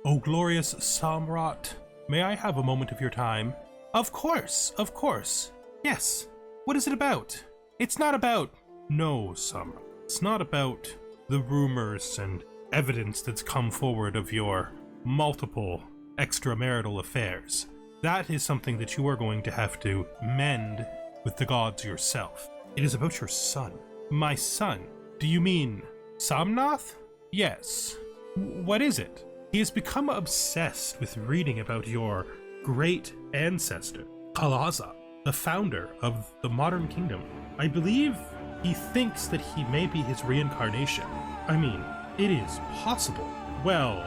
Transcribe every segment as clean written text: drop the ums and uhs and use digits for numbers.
O glorious Samrat, may I have a moment of your time? Of course, of course. Yes. What is it about? It's not about... No, Samrat. It's not about the rumors and evidence that's come forward of your multiple extramarital affairs. That is something that you are going to have to mend with the gods yourself. It is about your son. My son? Do you mean Samnath? Yes. What is it? He has become obsessed with reading about your great ancestor, Kalaza, the founder of the modern kingdom. I believe he thinks that he may be his reincarnation. I mean, it is possible. Well,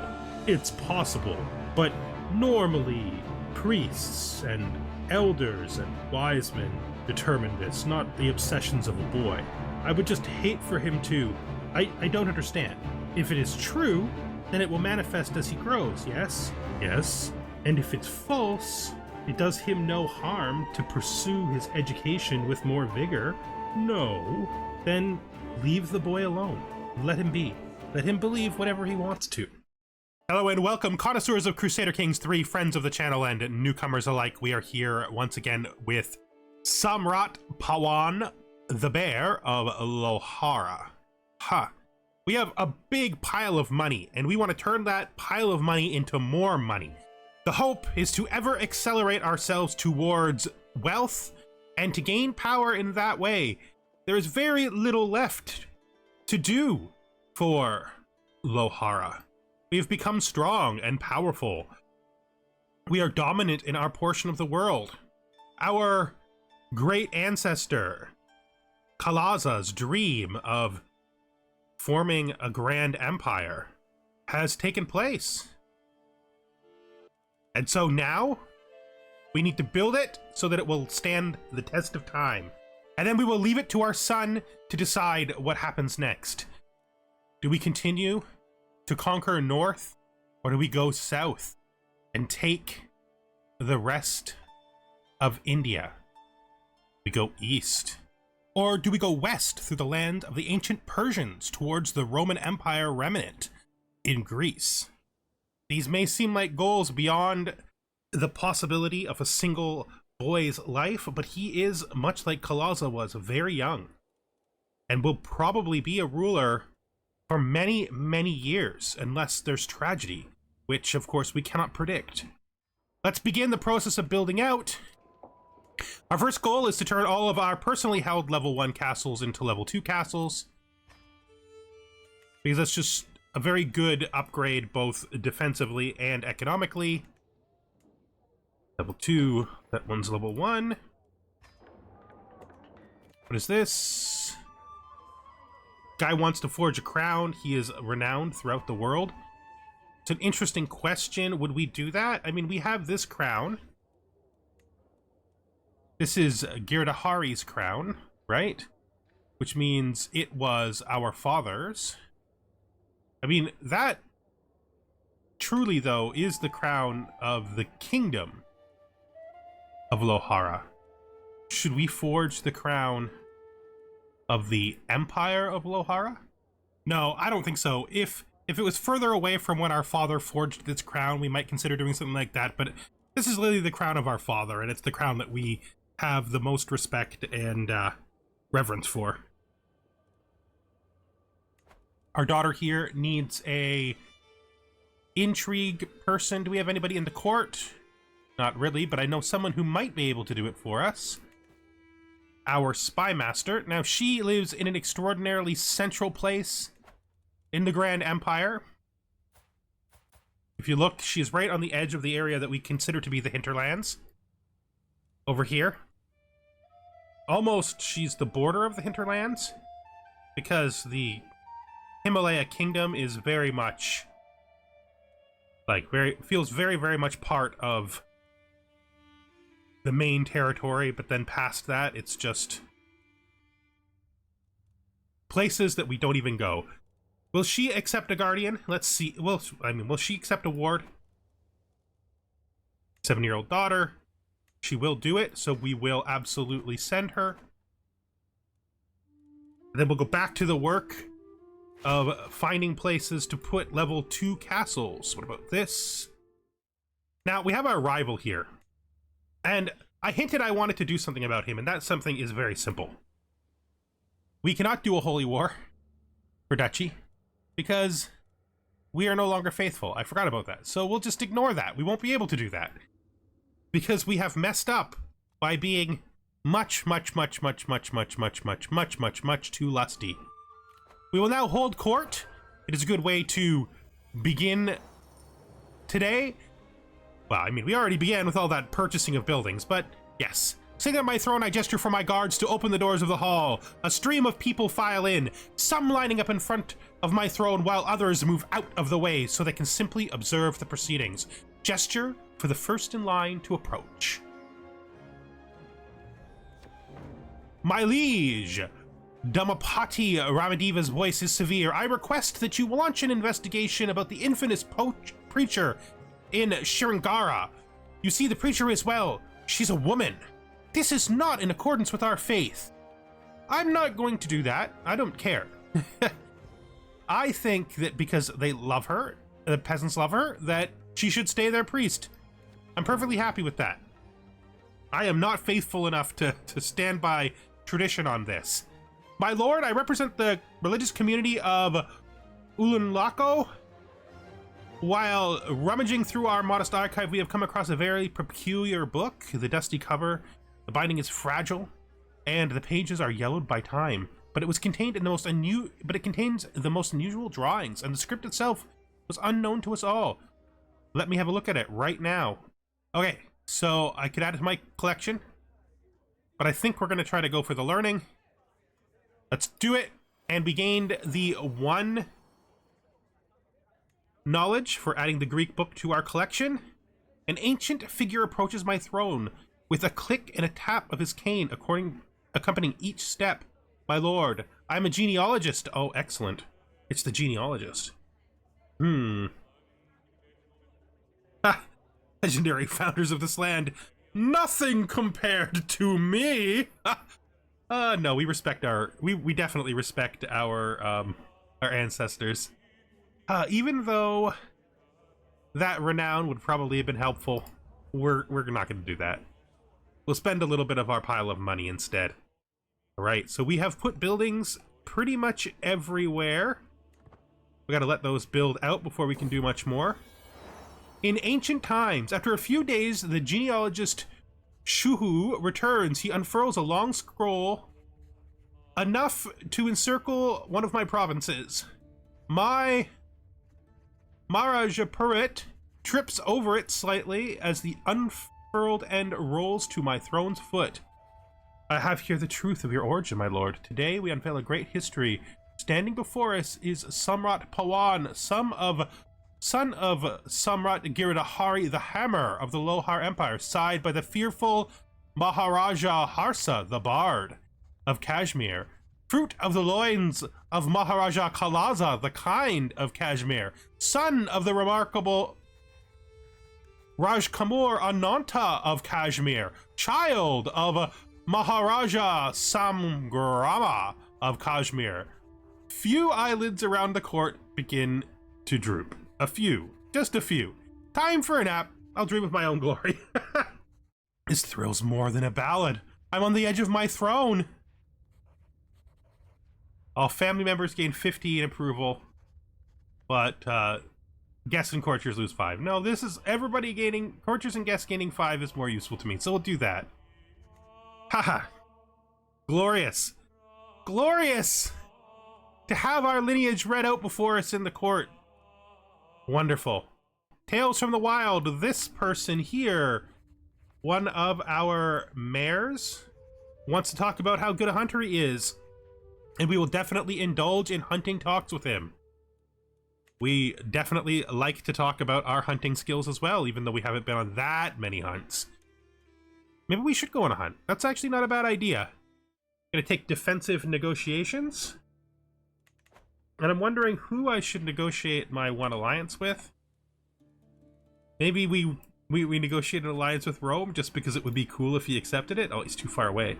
it's possible, but normally priests and elders and wise men determine this, not the obsessions of a boy. I would just hate for him to... I don't understand. If it is true, then it will manifest as he grows, yes? Yes. And if it's false, it does him no harm to pursue his education with more vigor. No. Then leave the boy alone. Let him be. Let him believe whatever he wants to. Hello and welcome, connoisseurs of Crusader Kings 3, friends of the channel and newcomers alike. We are here once again with Samrat Pawan, the bear of Lohara. We have a big pile of money, and we want to turn that pile of money into more money. The hope is to ever accelerate ourselves towards wealth, and to gain power in that way. There is very little left to do for Lohara. We have become strong and powerful. We are dominant in our portion of the world. Our great ancestor, Kalaza's dream of forming a grand empire has taken place. And so now we need to build it so that it will stand the test of time. And then we will leave it to our son to decide what happens next. Do we continue to conquer north, or do we go south and take the rest of India? We go east. Or do we go west through the land of the ancient Persians towards the Roman Empire remnant in Greece? These may seem like goals beyond the possibility of a single boy's life, but he is, much like Kalaza was, very young and will probably be a ruler for many, many years, unless there's tragedy, which of course we cannot predict. Let's begin the process of building out. Our first goal is to turn all of our personally held level 1 castles into level 2 castles, because that's just a very good upgrade both defensively and economically. Level 2, that one's level 1. What is this? Guy wants to forge a crown. He is renowned throughout the world. It's an interesting question. Would we do that? I mean, we have this crown. This is Girdahari's crown, right? Which means it was our father's. I mean, that truly, though, is the crown of the kingdom of Lohara. Should we forge the crown of the empire of Lohara? No, I don't think so. If it was further away from when our father forged this crown, we might consider doing something like that, but this is literally the crown of our father, and it's the crown that we have the most respect and reverence for. Our daughter here needs a intrigue person. Do we have anybody in the court? Not really, but I know someone who might be able to do it for us. Our spy master. Now, she lives in an extraordinarily central place in the Grand Empire. If you look, she's right on the edge of the area that we consider to be the hinterlands. Over here. Almost, she's the border of the hinterlands, because the Himalaya kingdom is very much, like, feels very, very much part of the main territory, but then past that, it's just places that we don't even go. Will she accept a guardian? Let's see. Will she accept a ward? 7-year-old daughter. She will do it, so we will absolutely send her. And then we'll go back to the work of finding places to put level 2 castles. What about this? Now, we have our rival here. And I hinted I wanted to do something about him, and that something is very simple. We cannot do a holy war for Duchy, because we are no longer faithful. I forgot about that. So we'll just ignore that. We won't be able to do that. Because we have messed up by being much too lusty. We will now hold court. It is a good way to begin today. Well, I mean, we already began with all that purchasing of buildings, but yes. Sitting on my throne, I gesture for my guards to open the doors of the hall. A stream of people file in, some lining up in front of my throne while others move out of the way so they can simply observe the proceedings. Gesture for the first in line to approach. My liege, Dhammapati Ramadeva's voice is severe. I request that you launch an investigation about the infamous preacher in Shringara. You see, the preacher is, well, she's a woman. This is not in accordance with our faith. I'm not going to do that. I don't care. I think that because they love her, the peasants love her, that she should stay their priest. I'm perfectly happy with that. I am not faithful enough to stand by tradition on this. My lord, I represent the religious community of Ulanlako. While rummaging through our modest archive, we have come across a very peculiar book. The dusty cover, the binding is fragile, and the pages are yellowed by time. But it was contained in the most it contains the most unusual drawings, and the script itself was unknown to us all. Let me have a look at it right now. Okay, so I could add it to my collection, but I think we're going to try to go for the learning. Let's do it. And we gained the 1 knowledge for adding the Greek book to our collection. An ancient figure approaches my throne with a click and a tap of his cane accompanying each step. My lord, I'm a genealogist. Oh, excellent. It's the genealogist. Ha! Legendary founders of this land. Nothing compared to me. No, we respect we definitely respect our ancestors. Even though that renown would probably have been helpful, we're not going to do that. We'll spend a little bit of our pile of money instead. All right, so we have put buildings pretty much everywhere. We got to let those build out before we can do much more. In ancient times, after a few days, the genealogist Shuhu returns. He unfurls a long scroll, enough to encircle one of my provinces. My Maharajapurit trips over it slightly as the unfurled end rolls to my throne's foot. I have here the truth of your origin, my lord. Today we unveil a great history. Standing before us is Samrat Pawan, son of Samrat Giridhari the Hammer of the Lohara Empire, side by the fearful Maharaja Harsa the Bard of Kashmir, fruit of the loins of Maharaja Kalaza the Kind of Kashmir, son of the remarkable Rajkamur Ananta of Kashmir, child of Maharaja Samgrama of Kashmir. Few eyelids around the court begin to droop. A few. Just a few. Time for a nap. I'll dream of my own glory. This thrills more than a ballad. I'm on the edge of my throne. All family members gain 50 in approval, but guests and courtiers lose 5. No, this is everybody gaining, courtiers and guests gaining 5 is more useful to me, so we'll do that. Haha. Glorious. Glorious! To have our lineage read out before us in the court. Wonderful. Tales from the Wild. This person here, one of our mayors, wants to talk about how good a hunter he is. And we will definitely indulge in hunting talks with him. We definitely like to talk about our hunting skills as well, even though we haven't been on that many hunts. Maybe we should go on a hunt. That's actually not a bad idea. Gonna take defensive negotiations. And I'm wondering who I should negotiate my one alliance with. Maybe we negotiate an alliance with Rome just because it would be cool if he accepted it. Oh, he's too far away.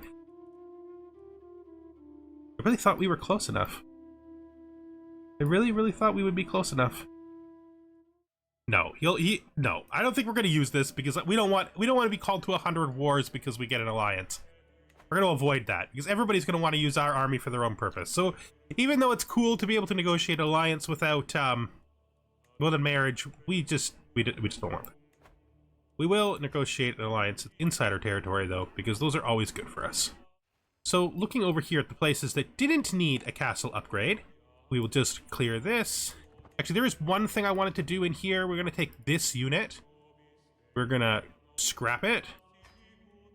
I really thought we were close enough. I really, really thought we would be close enough. No, no. I don't think we're going to use this because we don't want to be called to 100 wars because we get an alliance. We're going to avoid that because everybody's going to want to use our army for their own purpose. So even though it's cool to be able to negotiate an alliance without more than marriage, we just don't want that. We will negotiate an alliance inside our territory though, because those are always good for us. So looking over here at the places that didn't need a castle upgrade, we will just clear this. Actually, there is one thing I wanted to do in here. We're going to take this unit. We're going to scrap it.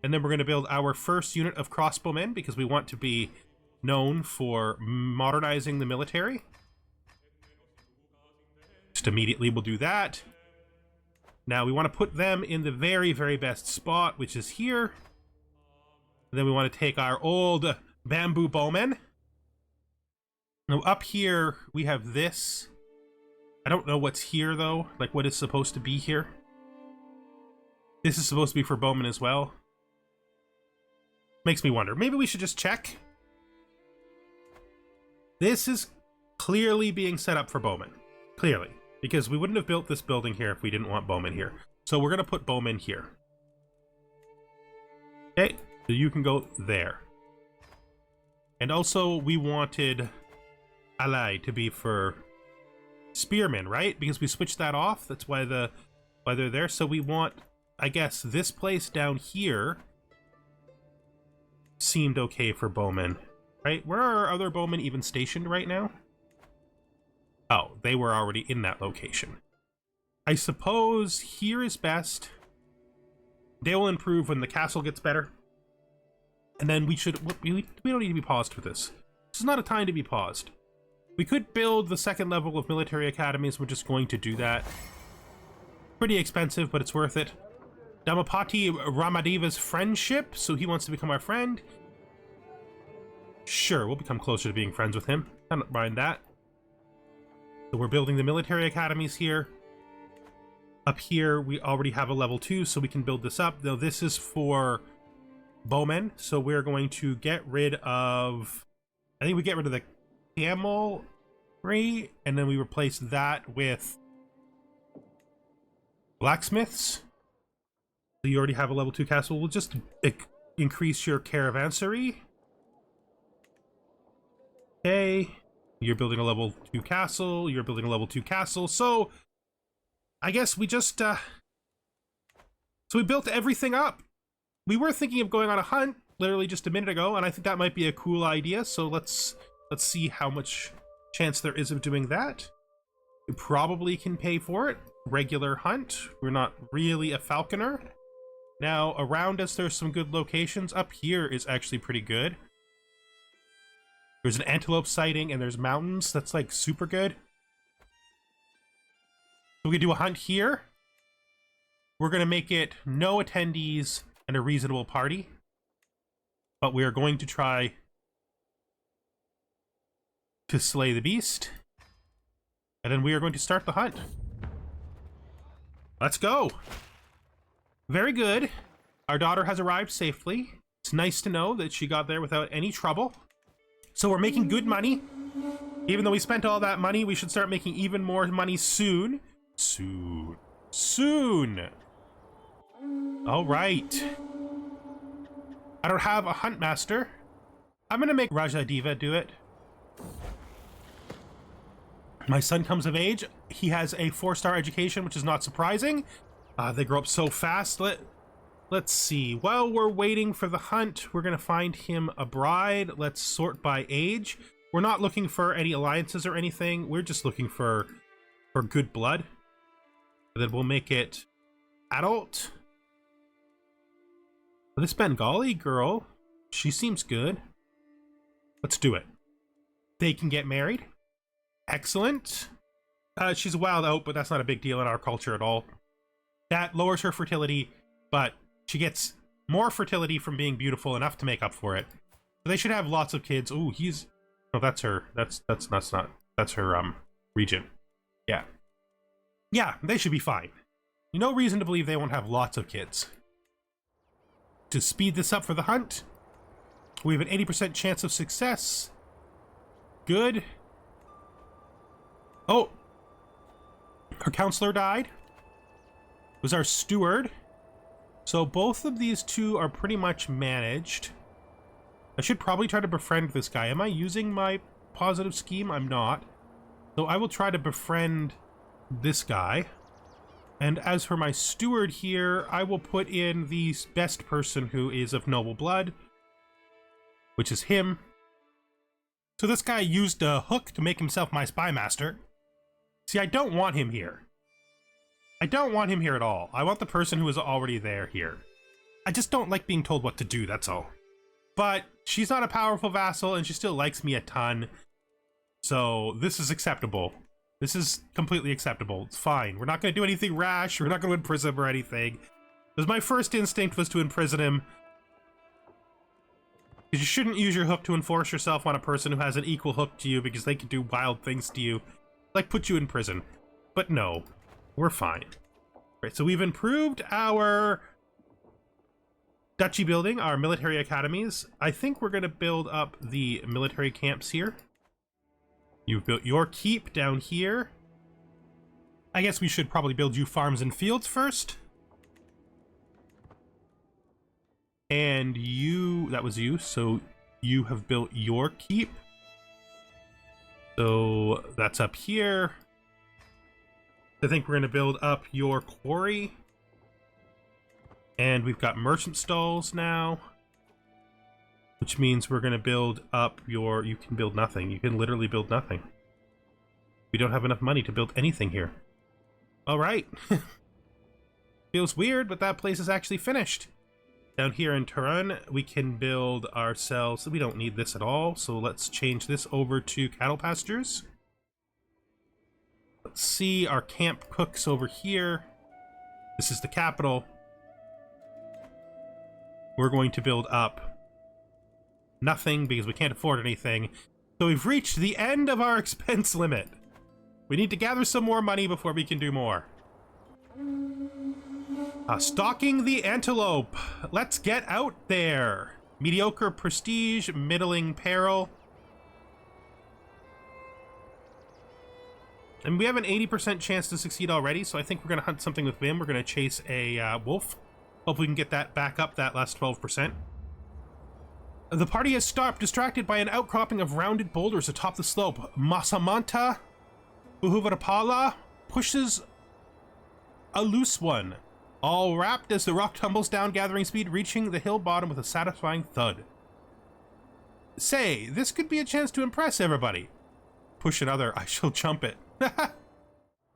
And then we're going to build our first unit of crossbowmen because we want to be known for modernizing the military. Just immediately we'll do that. Now we want to put them in the very, very best spot, which is here. And then we want to take our old bamboo bowmen. Now up here we have this. I don't know what's here though, like what is supposed to be here. This is supposed to be for bowmen as well. Makes me wonder. Maybe we should just check. This is clearly being set up for bowmen. Clearly. Because we wouldn't have built this building here if we didn't want bowmen here. So we're going to put bowmen here. Okay, so you can go there. And also we wanted ally to be for spearmen, right? Because we switched that off. That's why they're there. So we want, I guess, this place down here seemed okay for bowmen, right? Where are our other bowmen even stationed right now? Oh, they were already in that location. I suppose here is best. They will improve when the castle gets better. And then we don't need to be paused for this. This is not a time to be paused. We could build the second level of military academies. We're just going to do that. Pretty expensive, but it's worth it. Damapati Ramadeva's friendship, so he wants to become our friend. Sure, we'll become closer to being friends with him. I don't mind that. So we're building the military academies here. Up here, we already have a level 2, so we can build this up. Though this is for bowmen, so we're going to get rid of... I think we get rid of the camelry, and then we replace that with blacksmiths. So you already have a level 2 castle. We'll just increase your caravanserai. Okay. You're building a level 2 castle. You're building a level 2 castle. So I guess we just so we built everything up. We were thinking of going on a hunt literally just a minute ago, and I think that might be a cool idea. So let's see how much chance there is of doing that. We probably can pay for it. Regular hunt. We're not really a falconer. Now around us there's some good locations. Up here is actually pretty good. There's an antelope sighting and there's mountains. That's like super good. So we can do a hunt here. We're going to make it no attendees and a reasonable party. But we are going to try to slay the beast. And then we are going to start the hunt. Let's go. Very good. Our daughter has arrived safely. It's nice to know that she got there without any trouble. So we're making good money. Even though we spent all that money, we should start making even more money soon. Soon. All right. I don't have a hunt master. I'm gonna make Raja Diva do it. My son comes of age. He has a 4-star education, which is not surprising. They grow up so fast. Let's see. While we're waiting for the hunt, we're going to find him a bride. Let's sort by age. We're not looking for any alliances or anything. We're just looking for good blood. And then we'll make it adult. This Bengali girl, she seems good. Let's do it. They can get married. Excellent. She's a wild oat, but that's not a big deal in our culture at all. That lowers her fertility, but she gets more fertility from being beautiful enough to make up for it. So they should have lots of kids. Ooh, he's... No, that's her. That's not... That's her, region. Yeah. Yeah, they should be fine. No reason to believe they won't have lots of kids. To speed this up for the hunt, we have an 80% chance of success. Good. Oh! Our counselor died. It was our steward. So both of these two are pretty much managed. I should probably try to befriend this guy. Am I using my positive scheme? I'm not. So I will try to befriend this guy. And as for my steward here, I will put in the best person who is of noble blood, which is him. So this guy used a hook to make himself my spy master. See, I don't want him here. I don't want him here at all. I want the person who is already there here. I just don't like being told what to do, that's all. But she's not a powerful vassal, and she still likes me a ton. So this is acceptable. This is completely acceptable. It's fine. We're not going to do anything rash. We're not going to imprison him or anything. Because my first instinct was to imprison him. Because you shouldn't use your hook to enforce yourself on a person who has an equal hook to you, because they can do wild things to you. Like put you in prison. But no. We're fine. Right, so we've improved our duchy building, our military academies. I think we're going to build up the military camps here. You've built your keep down here. I guess we should probably build you farms and fields first. And you, that was you, so you have built your keep. So that's up here. I think we're going to build up your quarry. And we've got merchant stalls now. Which means we're going to build up your... You can build nothing. You can literally build nothing. We don't have enough money to build anything here. Alright. Feels weird, but that place is actually finished. Down here in Turan, we can build ourselves... We don't need this at all, so let's change this over to cattle pastures. Let's see our camp cooks over here. This is the capital. We're going to build up nothing because we can't afford anything. So we've reached the end of our expense limit. We need to gather some more money before we can do more. Stalking the antelope. Let's get out there. Mediocre prestige, middling peril. And we have an 80% chance to succeed already, so I think we're going to hunt something with Vim. We're going to chase a wolf. Hope we can get that back up, that last 12%. The party has stopped, distracted by an outcropping of rounded boulders atop the slope. Masamanta Uhuvarapala pushes a loose one, all wrapped as the rock tumbles down, gathering speed, reaching the hill bottom with a satisfying thud. Say, this could be a chance to impress everybody. Push another, I shall jump it.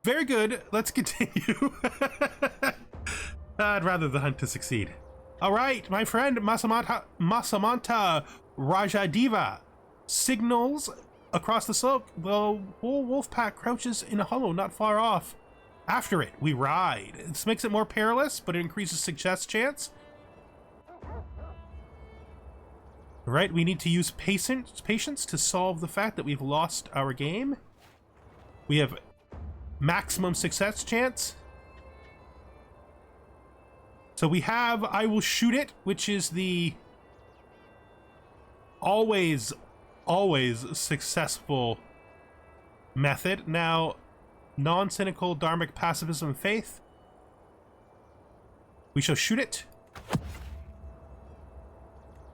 Very good, let's continue. I'd rather the hunt to succeed. Alright, my friend Masamanta Rajadiva signals across the slope. The whole wolf pack crouches in a hollow not far off. After it, we ride. This makes it more perilous, but it increases success chance. Right, we need to use patience to solve the fact that we've lost our game. We have maximum success chance. So we have I will shoot it, which is the always successful method. Now, non-cynical dharmic pacifism faith. We shall shoot it.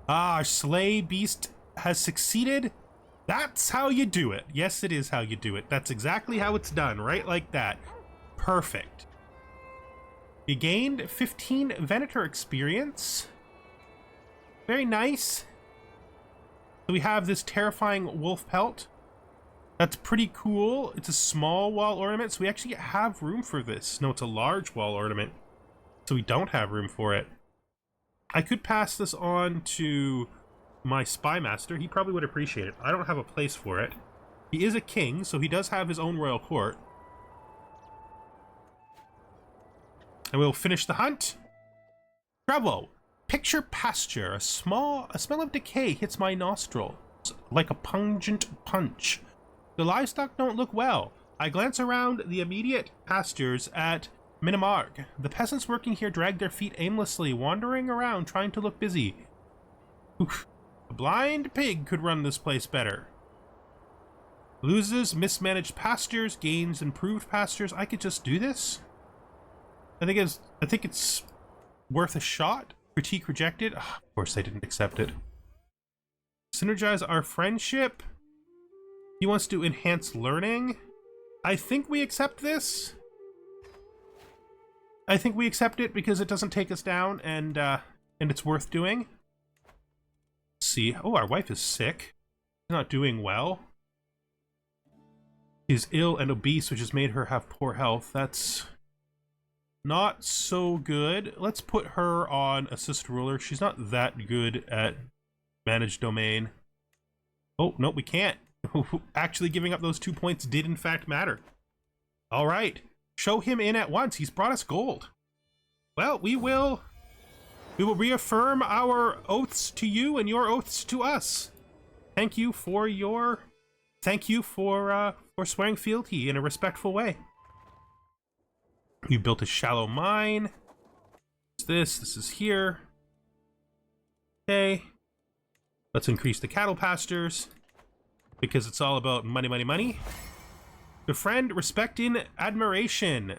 Ah, our slay beast has succeeded. That's how you do it. Yes, it is how you do it. That's exactly how it's done, right like that. Perfect. We gained 15 Venator experience. Very nice. So we have this terrifying wolf pelt. That's pretty cool. It's a small wall ornament, so we actually have room for this. No, it's a large wall ornament, so we don't have room for it. I could pass this on to my spy master. He probably would appreciate it. I don't have a place for it. He is a king, so he does have his own royal court. And we'll finish the hunt. Bravo! Picture pasture. A smell of decay hits my nostrils like a pungent punch. The livestock don't look well. I glance around the immediate pastures at Minimarg. The peasants working here drag their feet aimlessly, wandering around trying to look busy. Oof. A blind pig could run this place better. Loses mismanaged pastures, gains improved pastures. I could just do this. I think it's worth a shot. Critique rejected. Of course I didn't accept it. Synergize our friendship. He wants to enhance learning. I think we accept this. I think we accept it because it doesn't take us down, and it's worth doing. Let's see. Oh, our wife is sick. She's not doing well. She's ill and obese, which has made her have poor health. That's not so good. Let's put her on assist ruler. She's not that good at managed domain. Oh, no, we can't. Actually giving up those 2 points did in fact matter. All right. Show him in at once. He's brought us gold. Well, we will reaffirm our oaths to you and your oaths to us. Thank you for swearing fealty in a respectful way. You built a shallow mine. This is here. Okay. Let's increase the cattle pastures because it's all about money, money, money. Befriend, respect, and admiration.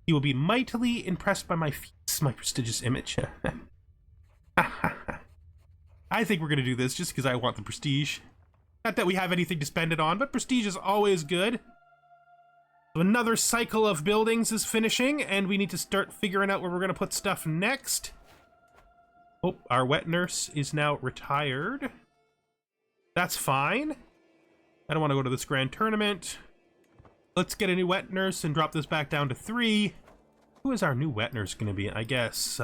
He will be mightily impressed by my feats, my prestigious image. I think we're going to do this just because I want the prestige. Not that we have anything to spend it on, but prestige is always good. So another cycle of buildings is finishing, and we need to start figuring out where we're going to put stuff next. Oh, our wet nurse is now retired. That's fine. I don't want to go to this grand tournament. Let's get a new wet nurse and drop this back down to 3. Who is our new wet nurse going to be? I guess,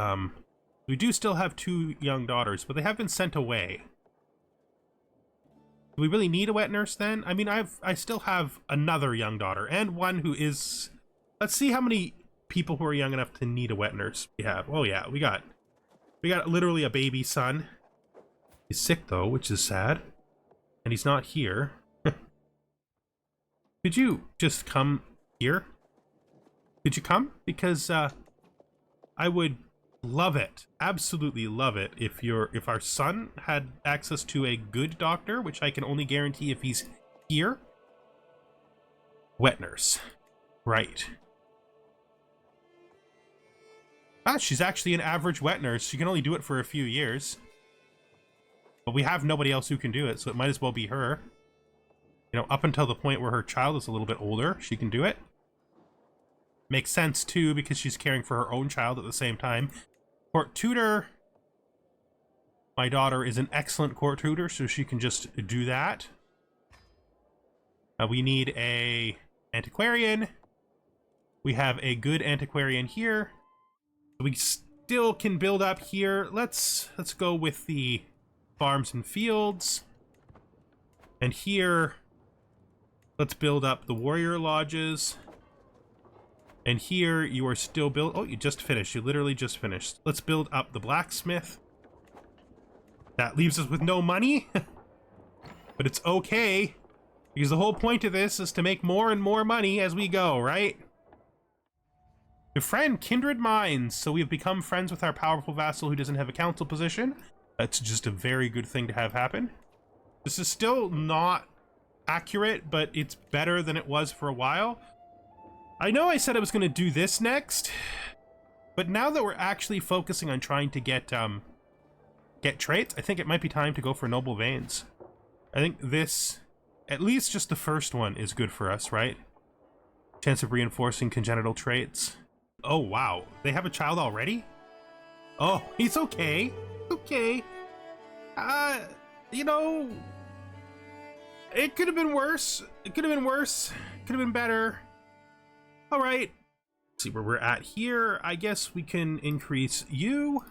we do still have 2 young daughters, but they have been sent away. Do we really need a wet nurse then? I mean, I still have another young daughter and one who is... Let's see how many people who are young enough to need a wet nurse we have. Oh yeah, we got literally a baby son. He's sick though, which is sad. And he's not here. Could you just come here? Could you come? Because I would love it, absolutely love it, if our son had access to a good doctor, which I can only guarantee if he's here. Wet nurse, right? Ah, she's actually an average wet nurse. She can only do it for a few years, but we have nobody else who can do it, so it might as well be her. You know, up until the point where her child is a little bit older, she can do it. Makes sense too, because she's caring for her own child at the same time. Court tutor. My daughter is an excellent court tutor, so she can just do that. We need a antiquarian. We have a good antiquarian here. We still can build up here. Let's go with the farms and fields. And here, let's build up the warrior lodges. And here you are still built. Oh, you just finished. You literally just finished. Let's build up the blacksmith. That leaves us with no money. But it's okay. Because the whole point of this is to make more and more money as we go, right? Befriend kindred minds. So we have become friends with our powerful vassal who doesn't have a council position. That's just a very good thing to have happen. This is still not accurate, but it's better than it was for a while. I know I said I was going to do this next, but now that we're actually focusing on trying to get traits, I think it might be time to go for noble veins. I think this, at least just the first one, is good for us, right? Chance of reinforcing congenital traits. Oh, wow. They have a child already? Oh, it's okay. Okay. You know, it could have been worse. It could have been worse. It could have been better. All right, let's see where we're at here. I guess we can increase you.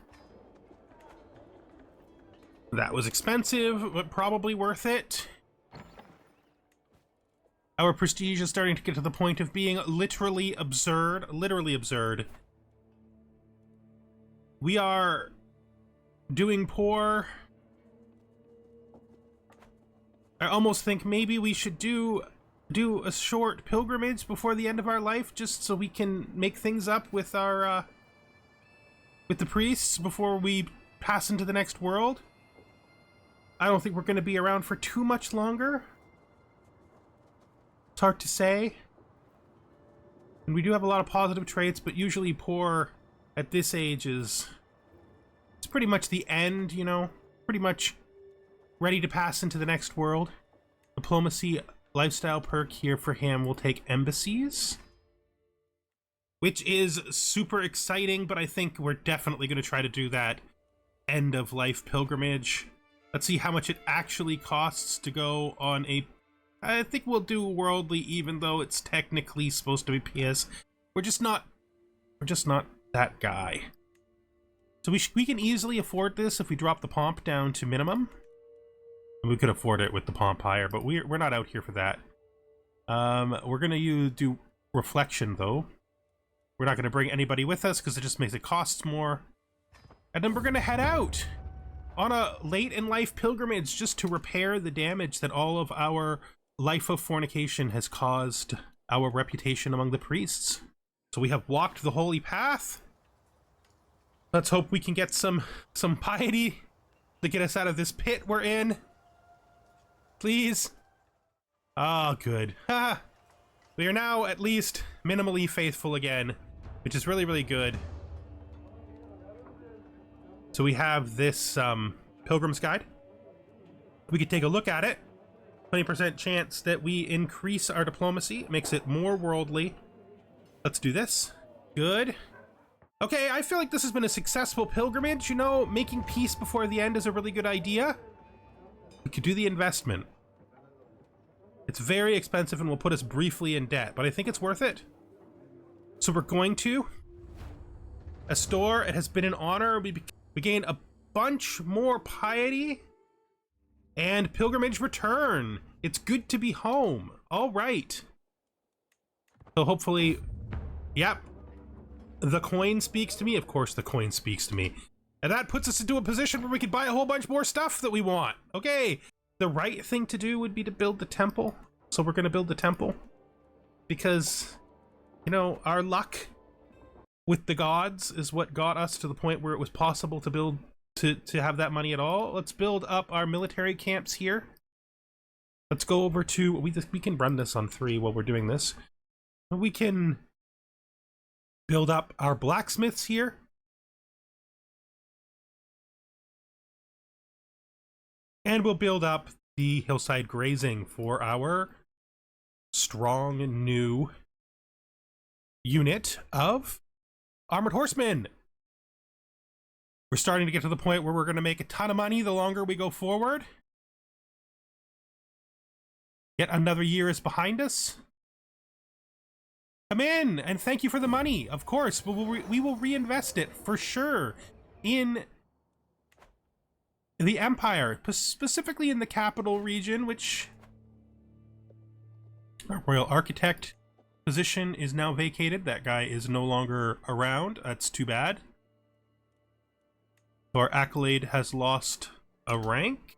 That was expensive, but probably worth it. Our prestige is starting to get to the point of being literally absurd. Literally absurd. We are doing poor. I almost think maybe we should do a short pilgrimage before the end of our life, just so we can make things up with our with the priests before we pass into the next world. I don't think we're going to be around for too much longer. It's hard to say. And we do have a lot of positive traits, but usually poor at this age is... It's pretty much the end, you know? Pretty much ready to pass into the next world. Diplomacy lifestyle perk here for him will take embassies, which is super exciting, but I think we're definitely going to try to do that end of life pilgrimage. Let's see how much it actually costs to go on a... I think we'll do worldly, even though it's technically supposed to be PS. We're just not that guy. So we can easily afford this if we drop the pomp down to minimum. We could afford it with the pomp higher, but we're not out here for that. We're gonna do reflection though. We're not gonna bring anybody with us because it just makes it cost more. And then we're gonna head out on a late in life pilgrimage just to repair the damage that all of our life of fornication has caused our reputation among the priests. So we have walked the holy path. Let's hope we can get some piety to get us out of this pit we're in. Please. Oh, good. Ha! We are now at least minimally faithful again, which is really, really good. So we have this Pilgrim's Guide. We could take a look at it. 20% chance that we increase our diplomacy. It makes it more worldly. Let's do this. Good. Okay, I feel like this has been a successful pilgrimage. You know, making peace before the end is a really good idea. We could do the investment. It's very expensive and will put us briefly in debt, but I think it's worth it. So we're going to. A store, it has been an honor. We gain a bunch more piety. And pilgrimage return. It's good to be home. All right. So hopefully, yep. The coin speaks to me. Of course the coin speaks to me. And that puts us into a position where we could buy a whole bunch more stuff that we want. Okay. The right thing to do would be to build the temple. So we're going to build the temple. Because, you know, our luck with the gods is what got us to the point where it was possible to build, to have that money at all. Let's build up our military camps here. Let's go over to, we can run this on 3 while we're doing this. We can build up our blacksmiths here. And we'll build up the hillside grazing for our strong new unit of armored horsemen. We're starting to get to the point where we're going to make a ton of money the longer we go forward. Yet another year is behind us. Come in and thank you for the money. Of course, we will reinvest it for sure in the Empire, specifically in the capital region, which our royal architect position is now vacated. That guy is no longer around. That's too bad. So our accolade has lost a rank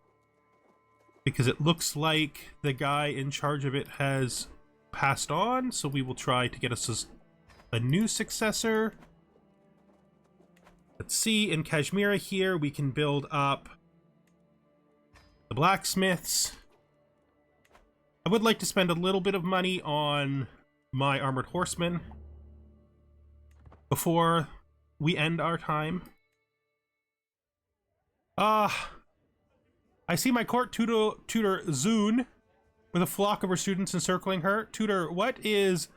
because it looks like the guy in charge of it has passed on. So we will try to get us a new successor. Let's see, in Kashmir here, we can build up the blacksmiths. I would like to spend a little bit of money on my armored horsemen before we end our time. I see my court tutor Zune with a flock of her students encircling her. Tutor, what is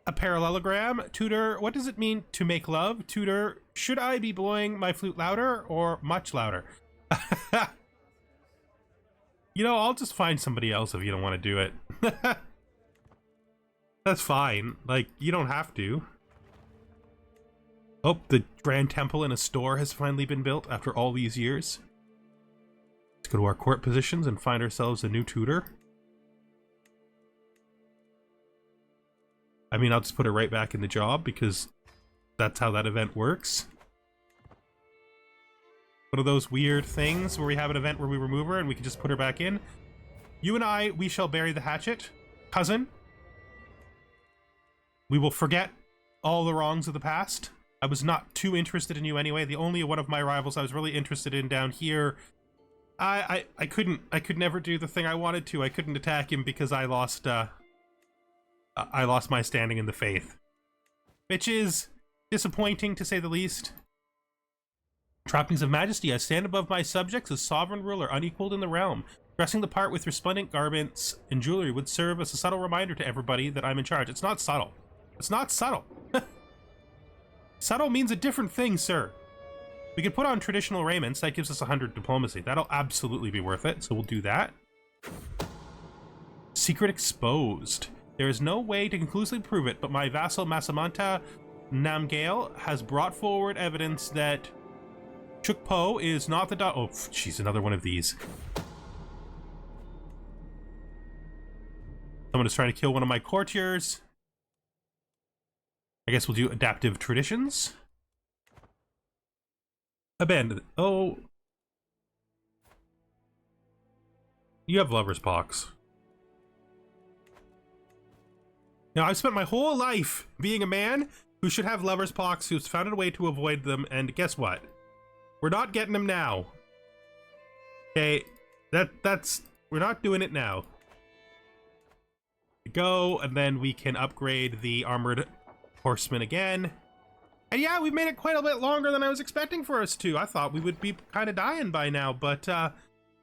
a parallelogram? Tutor, what does it mean to make love? Tutor, should I be blowing my flute louder or much louder? You know, I'll just find somebody else if you don't want to do it. That's fine. Like, you don't have to. Oh, the Grand Temple in a store has finally been built after all these years. Let's go to our court positions and find ourselves a new tutor. I mean, I'll just put her right back in the job because that's how that event works. One of those weird things where we have an event where we remove her and we can just put her back in. You and I, we shall bury the hatchet. Cousin. We will forget all the wrongs of the past. I was not too interested in you anyway. The only one of my rivals I was really interested in down here I could never do the thing I wanted to. I couldn't attack him because I lost my standing in the faith. Which is disappointing, to say the least. Trappings of majesty. I stand above my subjects as sovereign ruler, unequaled in the realm. Dressing the part with resplendent garments and jewelry would serve as a subtle reminder to everybody that I'm in charge. It's not subtle. It's not subtle. Subtle means a different thing, sir. We could put on traditional raiments. That gives us 100 diplomacy. That'll absolutely be worth it, so we'll do that. Secret exposed. There is no way to conclusively prove it, but my vassal Masamanta Namgale has brought forward evidence that Chukpo is not the oh, jeez, another one of these. Someone is trying to kill one of my courtiers. I guess we'll do adaptive traditions. Abandoned. Oh. You have lover's pox. Now, I've spent my whole life being a man who should have lover's pox, who's found a way to avoid them, and guess what? We're not getting them now. Okay, we're not doing it now. Go, and then we can upgrade the armored horseman again. And yeah, we've made it quite a bit longer than I was expecting for us to. I thought we would be kind of dying by now, but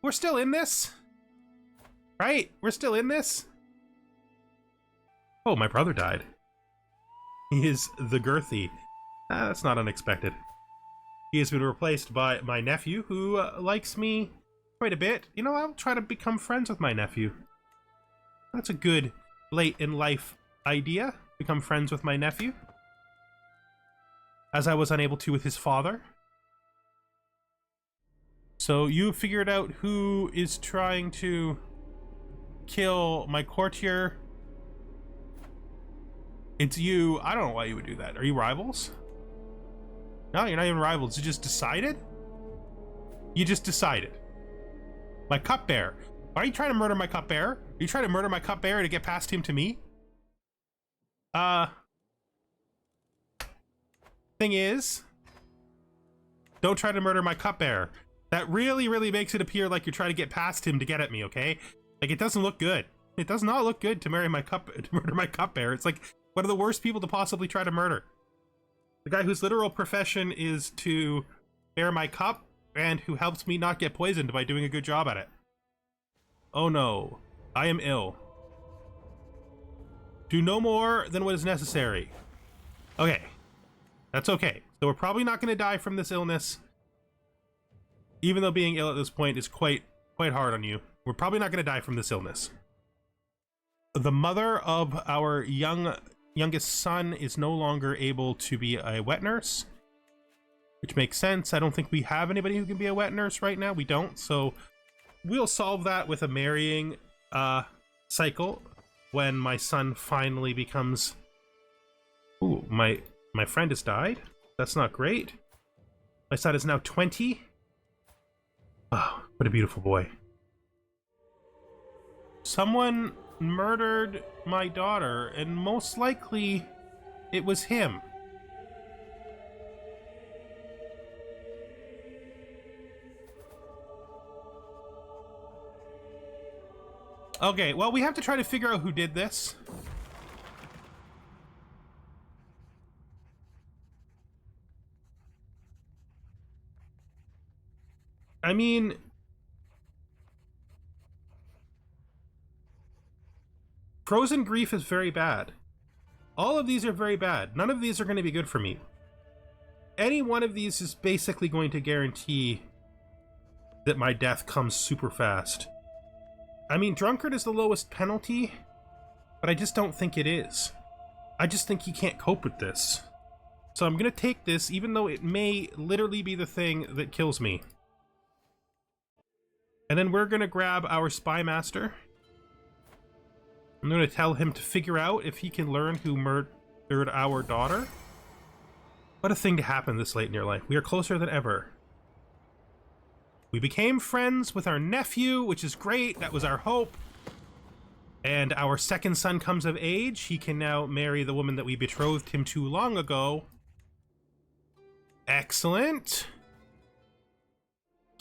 we're still in this. Right? We're still in this. Oh, my brother died. He is the Girthy. That's not unexpected. He has been replaced by my nephew, who likes me quite a bit. You know, I'll try to become friends with my nephew. That's a good late in life idea. Become friends with my nephew. As I was unable to with his father. So you figured out who is trying to kill my courtier. It's you. I don't know why you would do that. Are you rivals? No, you're not even rivals. You just decided? You just decided. My cupbearer. Why are you trying to murder my cupbearer? Are you trying to murder my cupbearer to get past him to me? Thing is, don't try to murder my cupbearer. That really, really makes it appear like you're trying to get past him to get at me, okay? Like, it doesn't look good. It does not look good to murder my cupbearer. It's like one of the worst people to possibly try to murder. The guy whose literal profession is to bear my cup and who helps me not get poisoned by doing a good job at it. Oh no, I am ill. Do no more than what is necessary. Okay, that's okay. So we're probably not going to die from this illness. Even though being ill at this point is quite hard on you. We're probably not going to die from this illness. The mother of our youngest son is no longer able to be a wet nurse, which makes sense. I don't think we have anybody who can be a wet nurse right now. We don't, so we'll solve that with a marrying cycle when my son finally becomes... Ooh, my friend has died. That's not great. My son is now 20. Oh, what a beautiful boy. Someone murdered my daughter, and most likely it was him. Okay, well, we have to try to figure out who did this. I mean... Frozen grief is very bad. All of these are very bad. None of these are going to be good for me. Any one of these is basically going to guarantee that my death comes super fast. I mean, drunkard is the lowest penalty, but I just don't think it is. I just think he can't cope with this. So I'm going to take this, even though it may literally be the thing that kills me. And then we're going to grab our spy master. I'm going to tell him to figure out if he can learn who murdered our daughter. What a thing to happen this late in your life. We are closer than ever. We became friends with our nephew, which is great. That was our hope. And our second son comes of age. He can now marry the woman that we betrothed him to long ago. Excellent.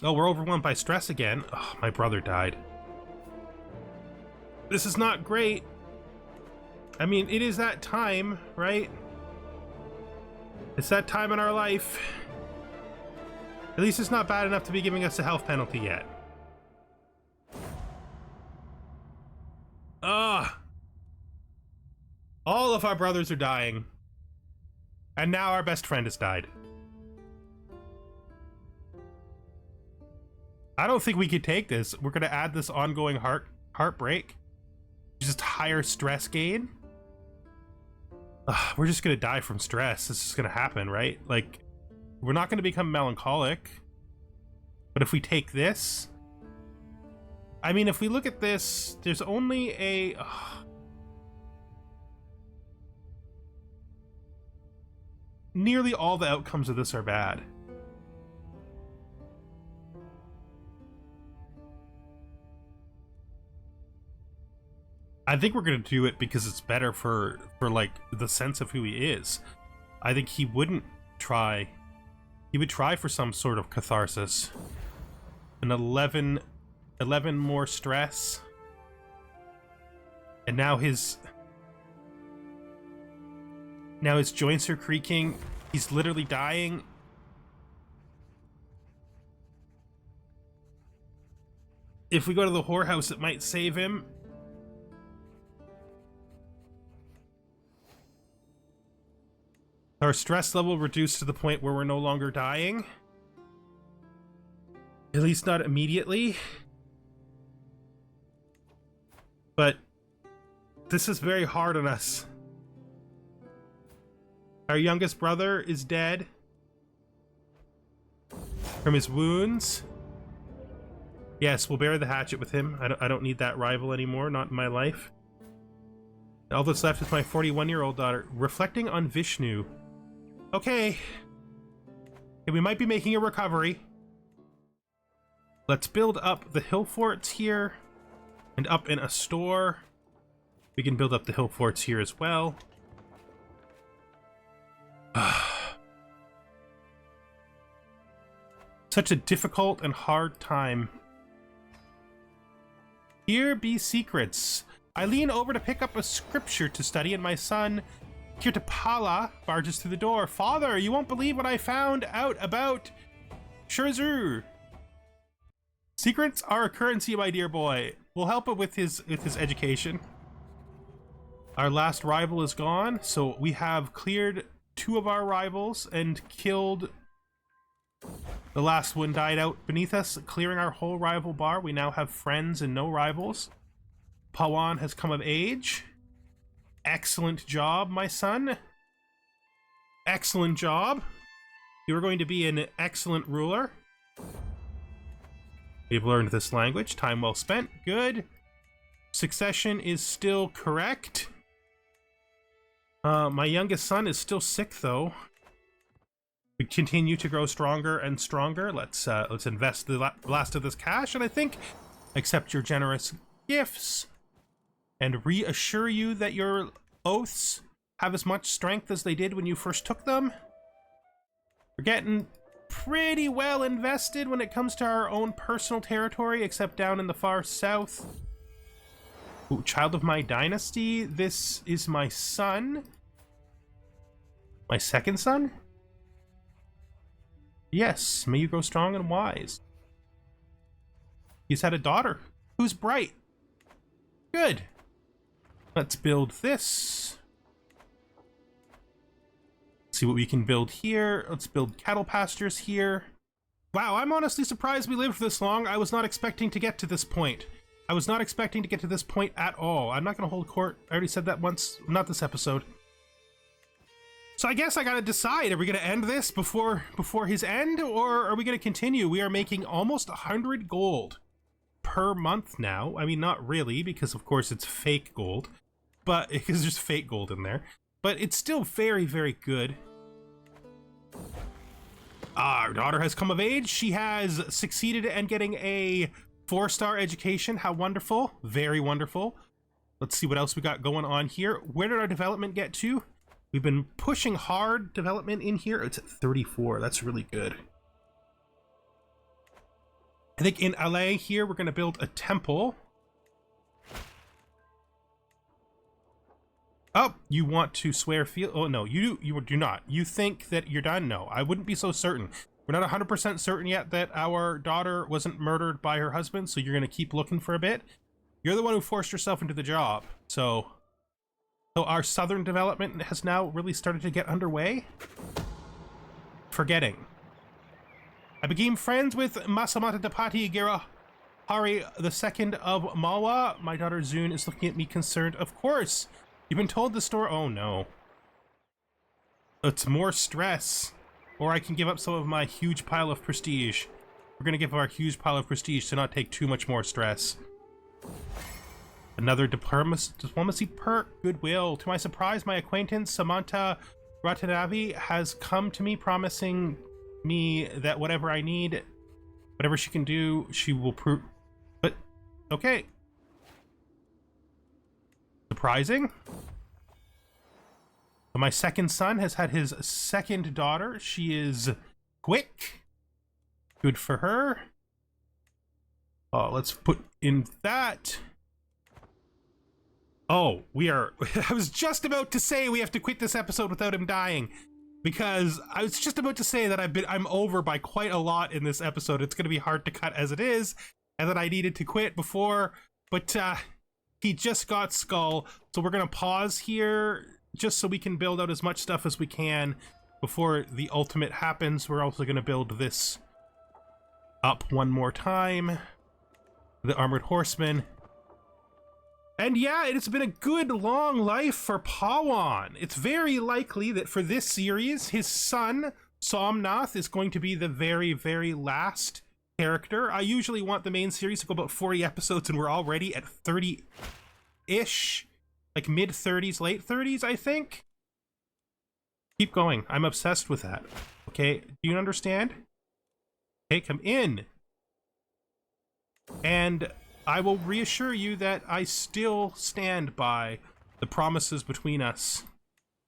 Oh, we're overwhelmed by stress again. Oh, my brother died. This is not great. I mean, it is that time, right? It's that time in our life. At least it's not bad enough to be giving us a health penalty yet. Ugh. All of our brothers are dying. And now our best friend has died. I don't think we could take this. We're gonna add this ongoing heartbreak. Just higher stress gain. We're just gonna die from stress. This is gonna happen, right? Like, we're not gonna become melancholic. But if we take this... I mean, if we look at this, there's only a... Nearly all the outcomes of this are bad. I think we're gonna do it because it's better for like the sense of who he is. I think he wouldn't try. He would try for some sort of catharsis. An 11 more stress. And now his joints are creaking. He's literally dying. If we go to the whorehouse, it might save him. Our stress level reduced to the point where we're no longer dying. At least not immediately. But this is very hard on us. Our youngest brother is dead from his wounds. Yes, we'll bury the hatchet with him. I don't need that rival anymore, not in my life. All that's left is my 41-year-old daughter, reflecting on Vishnu. Okay, we might be making a recovery. Let's build up the hill forts here and up in a store. We can build up the hill forts here as well. Such a difficult and hard time. Here be secrets. I lean over to pick up a scripture to study, and my son Kirtapala barges through the door. Father, you won't believe what I found out about Shurzur. Secrets are a currency, my dear boy. We'll help him with his education. Our last rival is gone, so we have cleared 2 of our rivals and killed... The last one died out beneath us, clearing our whole rival bar. We now have friends and no rivals. Pawan has come of age. Excellent job, my son. Excellent job. You are going to be an excellent ruler. We've learned this language. Time well spent. Good. Succession is still correct. My youngest son is still sick, though. We continue to grow stronger and stronger. Let's invest the last of this cash, and I think accept your generous gifts and reassure you that your oaths have as much strength as they did when you first took them. We're getting pretty well invested when it comes to our own personal territory, except down in the far south. Ooh, child of my dynasty. This is my son. My second son? Yes, may you grow strong and wise. He's had a daughter who's bright. Good. Let's build this. See what we can build here. Let's build cattle pastures here. Wow, I'm honestly surprised we lived this long. I was not expecting to get to this point. I was not expecting to get to this point at all. I'm not going to hold court. I already said that once. Not this episode. So I guess I gotta decide, are we gonna end this before his end, or are we gonna continue? We are making almost 100 gold per month now. I mean, not really, because of course it's fake gold, but because there's fake gold in there, but it's still very, very good. Our daughter has come of age. She has succeeded in getting a 4-star education. How wonderful. Very wonderful. Let's see what else we got going on here. Where did our development get to? We've been pushing hard development in here. It's at 34. That's really good. I think in LA here, we're going to build a temple. Oh, you want to swear field? Oh, no, you do not. You think that you're done? No, I wouldn't be so certain. We're not 100% certain yet that our daughter wasn't murdered by her husband, so you're going to keep looking for a bit. You're the one who forced yourself into the job, so our southern development has now really started to get underway. Forgetting. I became friends with Masamata Dapati Girahari II of Malwa. My daughter Zun is looking at me concerned. Of course! You've been told the story. Oh no. It's more stress. Or I can give up some of my huge pile of prestige. We're gonna give our huge pile of prestige to not take too much more stress. Another diplomacy perk, goodwill. To my surprise, my acquaintance Samantha Ratanavi has come to me promising me that whatever I need, whatever she can do, she will prove. But, okay. Surprising. My second son has had his second daughter. She is quick. Good for her. Let's put in that. Oh, we are. I was just about to say we have to quit this episode without him dying, because I was just about to say that I'm over by quite a lot in this episode. It's going to be hard to cut as it is, and that I needed to quit before, but he just got Skull, so we're going to pause here just so we can build out as much stuff as we can before the ultimate happens. We're also going to build this up one more time, the Armored Horseman. And yeah, it's been a good long life for Pawan. It's very likely that for this series, his son, Somnath, is going to be the very, very last character. I usually want the main series to go about 40 episodes, and we're already at 30-ish. Like mid-30s, late 30s, I think. Keep going. I'm obsessed with that. Okay, do you understand? Okay, come in. And I will reassure you that I still stand by the promises between us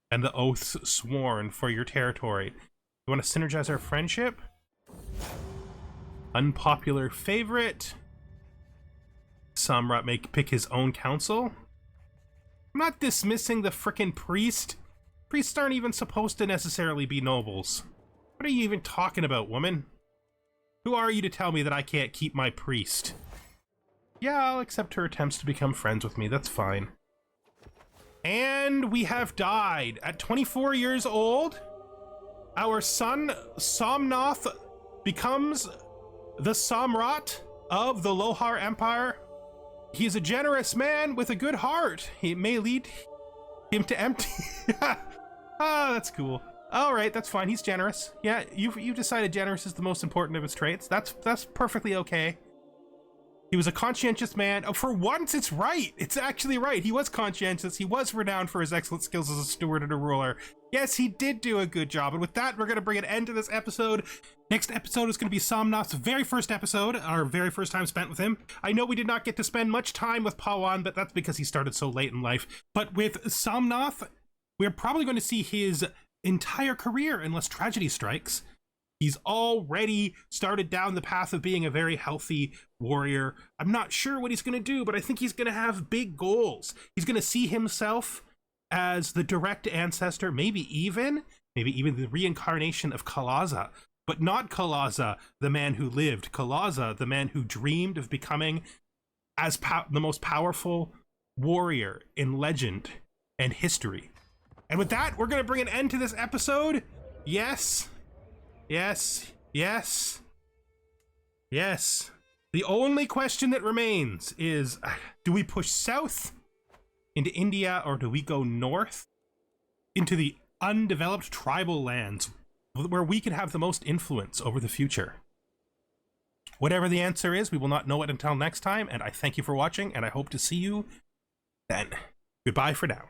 and the oaths sworn for your territory. You want to synergize our friendship? Unpopular favorite. Samrat may pick his own council. I'm not dismissing the frickin' priest. Priests aren't even supposed to necessarily be nobles. What are you even talking about, woman? Who are you to tell me that I can't keep my priest? Yeah, I'll accept her attempts to become friends with me. That's fine. And we have died. At 24 years old, our son, Somnath, becomes the Samrat of the Lohara Empire. He's a generous man with a good heart. It may lead him to empty. Ah, that's cool. All right, that's fine. He's generous. Yeah, you've decided generous is the most important of his traits. That's perfectly okay. He was a conscientious man. Oh, for once, it's right. It's actually right. He was conscientious. He was renowned for his excellent skills as a steward and a ruler. Yes, he did do a good job. And with that, we're going to bring an end to this episode. Next episode is going to be Somnath's very first episode, our very first time spent with him. I know we did not get to spend much time with Pawan, but that's because he started so late in life. But with Somnath, we're probably going to see his entire career unless tragedy strikes. He's already started down the path of being a very healthy warrior. I'm not sure what he's going to do, but I think he's going to have big goals. He's going to see himself as the direct ancestor, maybe even the reincarnation of Kalaza. But not Kalaza, the man who lived. Kalaza, the man who dreamed of becoming as the most powerful warrior in legend and history. And with that, we're going to bring an end to this episode. Yes. Yes, yes, yes. The only question that remains is, do we push south into India or do we go north into the undeveloped tribal lands where we can have the most influence over the future? Whatever the answer is, we will not know it until next time, and I thank you for watching, and I hope to see you then. Goodbye for now.